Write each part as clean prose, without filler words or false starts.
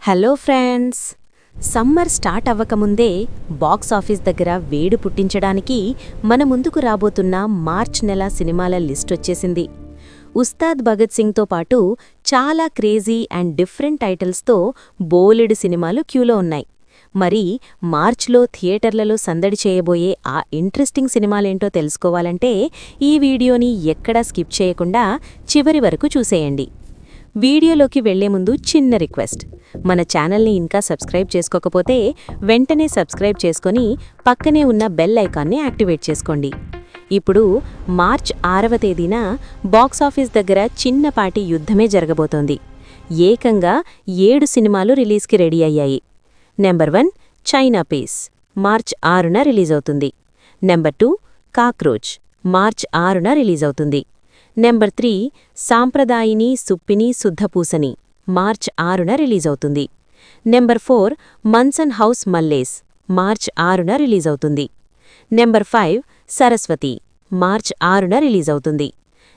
Hello friends, summer start అవ్వకముందే box office దగ్గర వేడి పుట్టించడానికి మన ముందుకు రాబోతున్న మార్చ్ నెల సినిమాల లిస్ట్ వచ్చేసింది. ఉస్తాద్ భగత్ సింగ్తో పాటు చాలా క్రేజీ అండ్ డిఫరెంట్ టైటిల్స్తో బోలెడు సినిమాలు క్యూలో ఉన్నాయి. మరి మార్చ్లో థియేటర్లలో సందడి చేయబోయే ఆ ఇంట్రెస్టింగ్ సినిమాలేంటో తెలుసుకోవాలంటే ఈ వీడియోని ఎక్కడా స్కిప్ చేయకుండా చివరి వరకు చూసేయండి. వీడియోలోకి వెళ్లే ముందు చిన్న రిక్వెస్ట్, మన ఛానల్ని ఇంకా సబ్స్క్రైబ్ చేసుకోకపోతే వెంటనే సబ్స్క్రైబ్ చేసుకొని పక్కనే ఉన్న బెల్ ఐకాన్ని యాక్టివేట్ చేసుకోండి. ఇప్పుడు మార్చ్ 6వ తేదీన బాక్సాఫీస్ దగ్గర చిన్నపాటి యుద్ధమే జరగబోతోంది. ఏకంగా 7 సినిమాలు రిలీజ్కి రెడీ అయ్యాయి. నెంబర్ 1 చైనా పీస్ మార్చ్ 6న రిలీజ్ అవుతుంది. నెంబర్ 2 కాక్రోచ్ మార్చ్ 6న రిలీజ్ అవుతుంది. నెంబర్ 3 సాంప్రదాయిని సుప్పిని శుద్ధపూసని మార్చ్ 6న రిలీజ్ అవుతుంది. Number 4 mansion house Mallesh March 6న రిలీజ్ అవుతుంది. నెంబర్ 5 సరస్వతి మార్చ్ 6న రిలీజ్ అవుతుంది.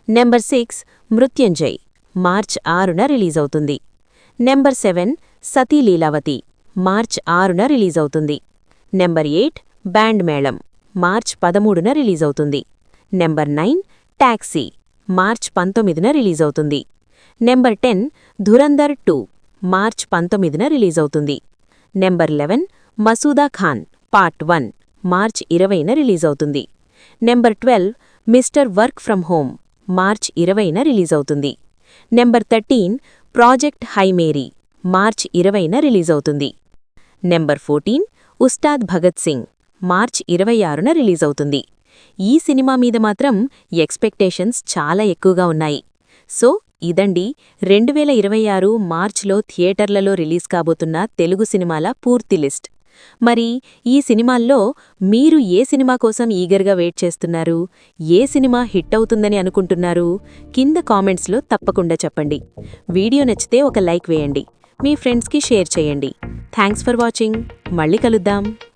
నెంబర్ 6 మృత్యుంజయ్ మార్చ్ 6న రిలీజ్ అవుతుంది. నెంబర్ 7 సతీ లీలావతి మార్చ్ 6న రిలీజ్ అవుతుంది. నెంబర్ 8 బ్యాండ్ మేళం మార్చ్ 13న రిలీజ్ అవుతుంది. నెంబర్ 9 టాక్సీ మార్చ్ 19న రిలీజ్ అవుతుంది. నెంబర్ 10 ధురంధర్ 2 మార్చ్ 19న రిలీజ్ అవుతుంది. Number 11 Masooda Khan part 1 March 20న రిలీజ్ అవుతుంది. Number 12 mister work from home March 20న రిలీజ్ అవుతుంది. నెంబర్ 13 ప్రాజెక్ట్ హైమేరీ మార్చ్ 20న రిలీజ్ అవుతుంది. నెంబర్ 14 ఉస్తాద్ భగత్ సింగ్ మార్చ్ 26న రిలీజ్ అవుతుంది. ఈ సినిమా మీద మాత్రం ఎక్స్పెక్టేషన్స్ చాలా ఎక్కువగా ఉన్నాయి. సో ఇదండి 2026 మార్చ్లో థియేటర్లలో రిలీజ్ కాబోతున్న తెలుగు సినిమాల పూర్తి లిస్ట్. మరి ఈ సినిమాల్లో మీరు ఏ సినిమా కోసం ఈగర్గా వెయిట్ చేస్తున్నారు? ఏ సినిమా హిట్ అవుతుందని అనుకుంటున్నారు? కింద కామెంట్స్లో తప్పకుండా చెప్పండి. వీడియో నచ్చితే ఒక లైక్ వేయండి, మీ ఫ్రెండ్స్కి షేర్ చేయండి. Thanks for watching. మళ్ళీ కలుద్దాం.